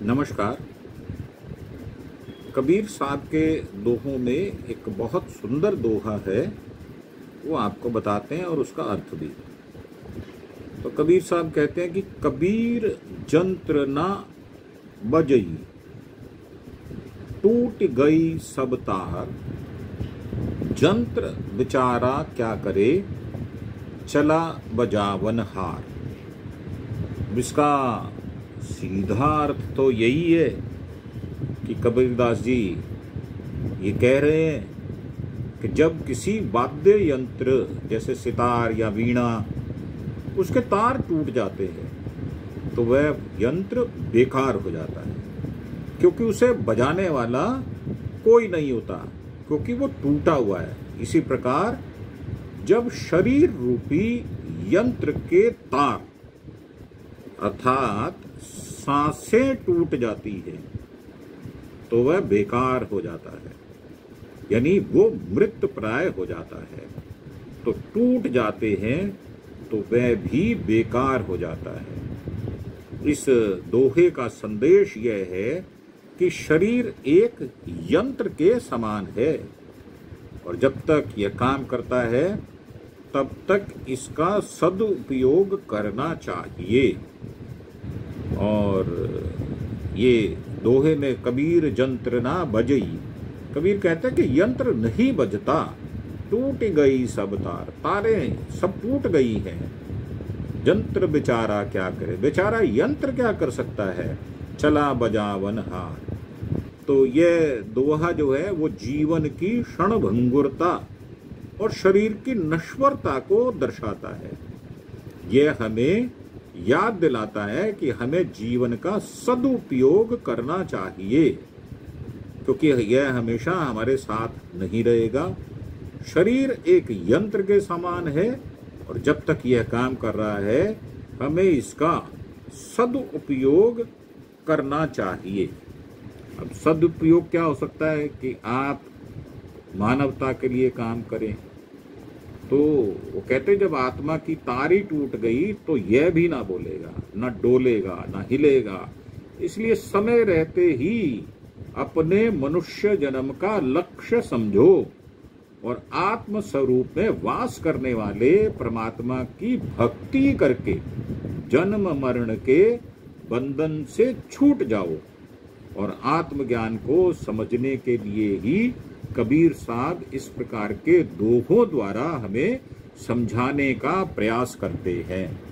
नमस्कार। कबीर साहब के दोहों में एक बहुत सुंदर दोहा है, वो आपको बताते हैं और उसका अर्थ भी। तो कबीर साहब कहते हैं कि कबीर जंत्र ना बजई, टूट गई सब तार, जंत्र बेचारा क्या करे, चला बजावन हार। इसका सीधा अर्थ तो यही है कि कबीरदास जी ये कह रहे हैं कि जब किसी वाद्य यंत्र जैसे सितार या वीणा उसके तार टूट जाते हैं तो वह यंत्र बेकार हो जाता है, क्योंकि उसे बजाने वाला कोई नहीं होता, क्योंकि वो टूटा हुआ है। इसी प्रकार जब शरीर रूपी यंत्र के तार अर्थात सांसें टूट जाती है तो वह बेकार हो जाता है, यानी वो मृत प्राय हो जाता है। तो टूट जाते हैं तो वह भी बेकार हो जाता है। इस दोहे का संदेश यह है कि शरीर एक यंत्र के समान है और जब तक यह काम करता है तब तक इसका सदुपयोग करना चाहिए। और ये दोहे में कबीर जंत्र ना बजई, कबीर कहते हैं कि यंत्र नहीं बजता, टूट गई सब तार, तारें सब टूट गई हैं। जंत्र बेचारा क्या करे, बेचारा यंत्र क्या कर सकता है, चला बजावन हार। तो यह दोहा जो है वो जीवन की क्षणभंगुरता और शरीर की नश्वरता को दर्शाता है। यह हमें याद दिलाता है कि हमें जीवन का सदुपयोग करना चाहिए, क्योंकि यह हमेशा हमारे साथ नहीं रहेगा। शरीर एक यंत्र के समान है और जब तक यह काम कर रहा है हमें इसका सदुपयोग करना चाहिए। अब सदुपयोग क्या हो सकता है कि आप मानवता के लिए काम करें। तो वो कहते जब आत्मा की तारी टूट गई तो यह भी ना बोलेगा, ना डोलेगा, ना हिलेगा। इसलिए समय रहते ही अपने मनुष्य जन्म का लक्ष्य समझो और आत्म स्वरूप में वास करने वाले परमात्मा की भक्ति करके जन्म मरण के बंधन से छूट जाओ। और आत्मज्ञान को समझने के लिए ही कबीर साहब इस प्रकार के दोहों द्वारा हमें समझाने का प्रयास करते हैं।